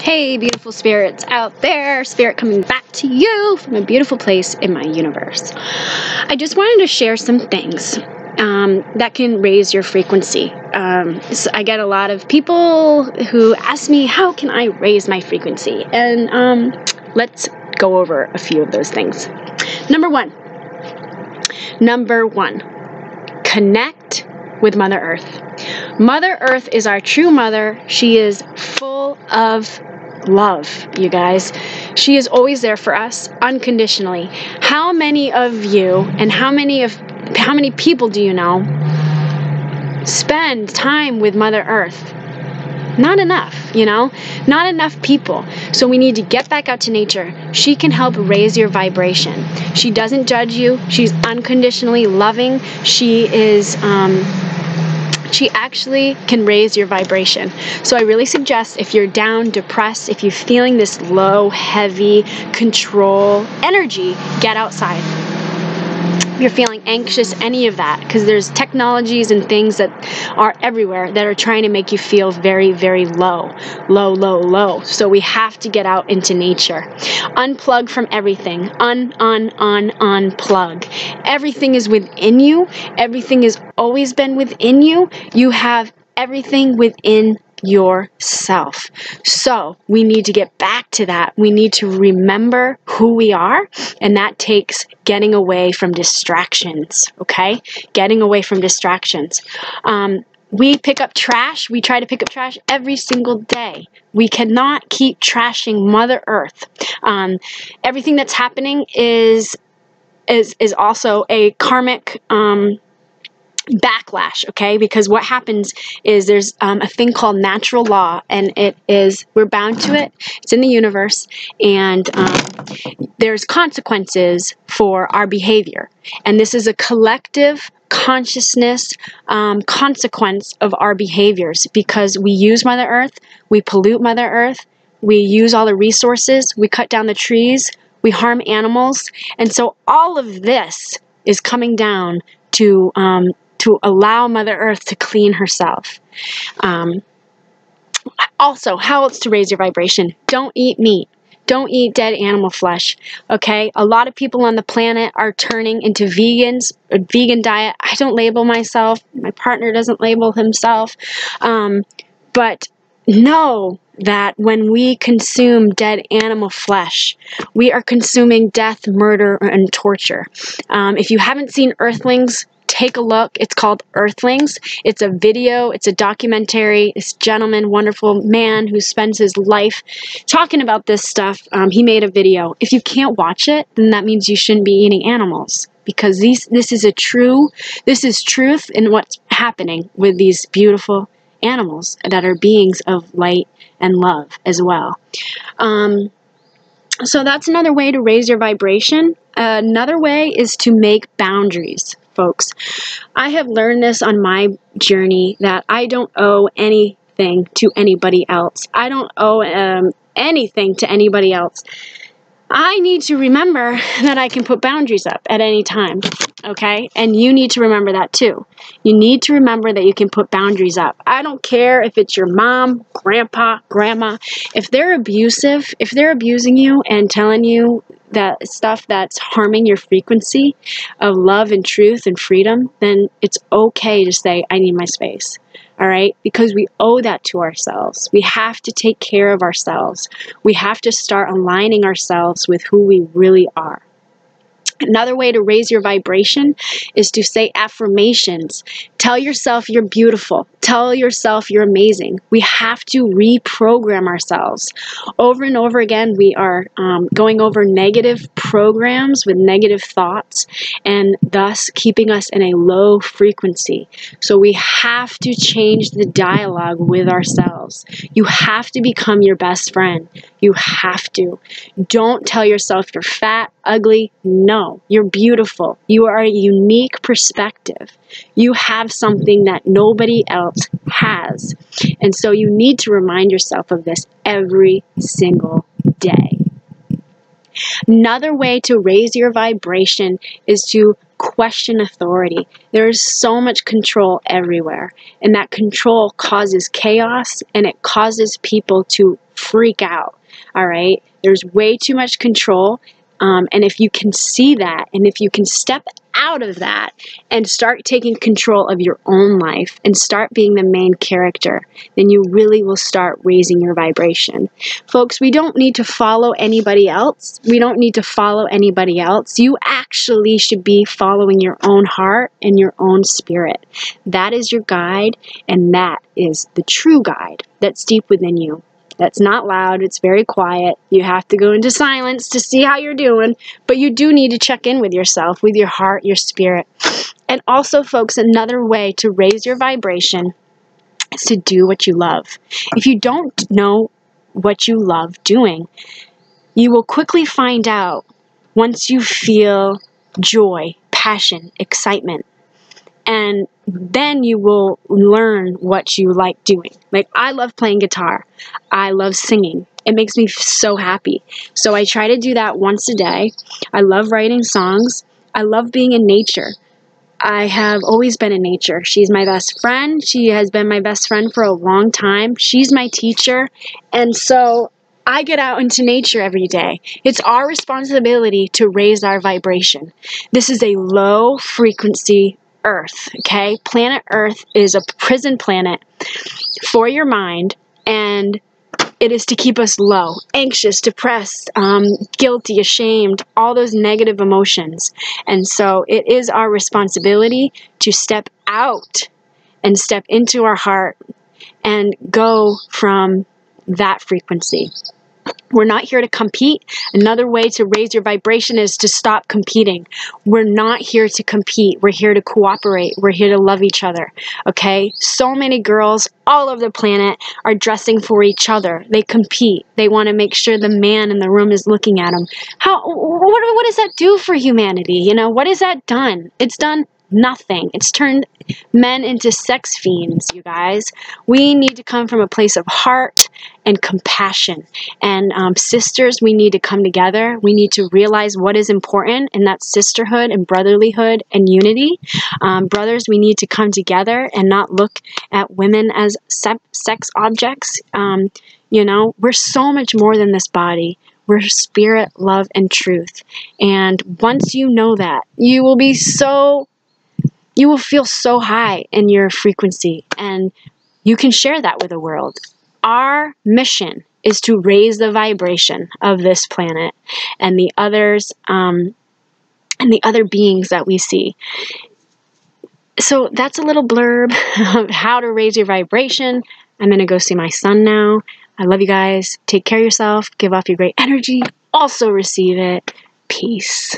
Hey, beautiful spirits out there, spirit coming back to you from a beautiful place in my universe. I just wanted to share some things that can raise your frequency. So I get a lot of people who ask me, how can I raise my frequency? And let's go over a few of those things. Number one, connect with Mother Earth. Mother Earth is our true mother. She is full of love, you guys. She is always there for us unconditionally. How many of you and how many people do you know spend time with Mother Earth? Not enough, not enough people. So we need to get back out to nature. She can help raise your vibration. She doesn't judge you. She's unconditionally loving. She actually can raise your vibration. So I really suggest, if you're down, depressed, if you're feeling this low, heavy, control energy, get outside. If you're feeling anxious, any of that, because there's technologies and things that are everywhere that are trying to make you feel very, very low. So we have to get out into nature. Unplug from everything. Unplug. Everything is within you. Everything has always been within you. You have everything within yourself. So we need to get back to that. We need to remember who we are, and that takes getting away from distractions, okay? Getting away from distractions. We pick up trash. We try to pick up trash every single day. We cannot keep trashing Mother Earth. Everything that's happening is also a karmic backlash, okay? Because what happens is there's a thing called natural law, and we're bound to it. It's in the universe, and there's consequences for our behavior. And this is a collective consciousness consequence of our behaviors, because we use Mother Earth, we pollute Mother Earth, we use all the resources, we cut down the trees, we harm animals, and so all of this is coming down to allow Mother Earth to clean herself. Also, how else to raise your vibration? Don't eat meat. Don't eat dead animal flesh, okay? A lot of people on the planet are turning into vegans, a vegan diet. I don't label myself. My partner doesn't label himself. But know that when we consume dead animal flesh, we are consuming death, murder, and torture. If you haven't seen Earthlings, take a look. It's called Earthlings. It's a video. It's a documentary. This gentleman, wonderful man who spends his life talking about this stuff, he made a video. If you can't watch it, then that means you shouldn't be eating animals, because this is truth in what's happening with these beautiful animals that are beings of light and love as well. So that's another way to raise your vibration. Another way is to make boundaries, folks. I have learned this on my journey, that I don't owe anything to anybody else. I don't owe anything to anybody else. I need to remember that I can put boundaries up at any time, okay? And you need to remember that too. You need to remember that you can put boundaries up. I don't care if it's your mom, grandpa, grandma. If they're abusive, if they're abusing you and telling you that stuff that's harming your frequency of love and truth and freedom, then it's okay to say, I need my space. All right? Because we owe that to ourselves. We have to take care of ourselves. We have to start aligning ourselves with who we really are. Another way to raise your vibration is to say affirmations. Tell yourself you're beautiful. Tell yourself you're amazing. We have to reprogram ourselves. Over and over again, we are going over negative programs with negative thoughts, and thus keeping us in a low frequency. So we have to change the dialogue with ourselves. You have to become your best friend. You have to. Don't tell yourself you're fat, ugly. No, you're beautiful. You are a unique perspective. You have something that nobody else has. And so you need to remind yourself of this every single day. Another way to raise your vibration is to question authority. There is so much control everywhere, and that control causes chaos, and it causes people to freak out. All right? There's way too much control. And if you can see that, and if you can step out of that and start taking control of your own life and start being the main character, then you really will start raising your vibration. Folks, we don't need to follow anybody else. We don't need to follow anybody else. You actually should be following your own heart and your own spirit. That is your guide, and that is the true guide that's deep within you. That's not loud. It's very quiet. You have to go into silence to see how you're doing, but you do need to check in with yourself, with your heart, your spirit. And also, folks, another way to raise your vibration is to do what you love. If you don't know what you love doing, you will quickly find out once you feel joy, passion, excitement. And then you will learn what you like doing. Like, I love playing guitar. I love singing. It makes me so happy. So I try to do that once a day. I love writing songs. I love being in nature. I have always been in nature. She's my best friend. She has been my best friend for a long time. She's my teacher. And so I get out into nature every day. It's our responsibility to raise our vibration. This is a low frequency Earth, okay? Planet Earth is a prison planet for your mind, and it is to keep us low, anxious, depressed, guilty, ashamed, all those negative emotions. And so it is our responsibility to step out and step into our heart and go from that frequency. We're not here to compete. Another way to raise your vibration is to stop competing. We're not here to compete. We're here to cooperate. We're here to love each other. Okay? So many girls all over the planet are dressing for each other. They compete. They want to make sure the man in the room is looking at them. What does that do for humanity? You know, what has that done? It's done nothing. It's turned men into sex fiends, you guys. We need to come from a place of heart and compassion. And sisters, we need to come together. We need to realize what is important, and that's sisterhood and brotherlyhood and unity. Brothers, we need to come together and not look at women as sex objects. You know, we're so much more than this body. We're spirit, love, and truth. And once you know that, you will feel so high in your frequency, and you can share that with the world. Our mission is to raise the vibration of this planet and the others, and the other beings that we see. So that's a little blurb of how to raise your vibration. I'm going to go see my son now. I love you guys. Take care of yourself. Give off your great energy. Also receive it. Peace.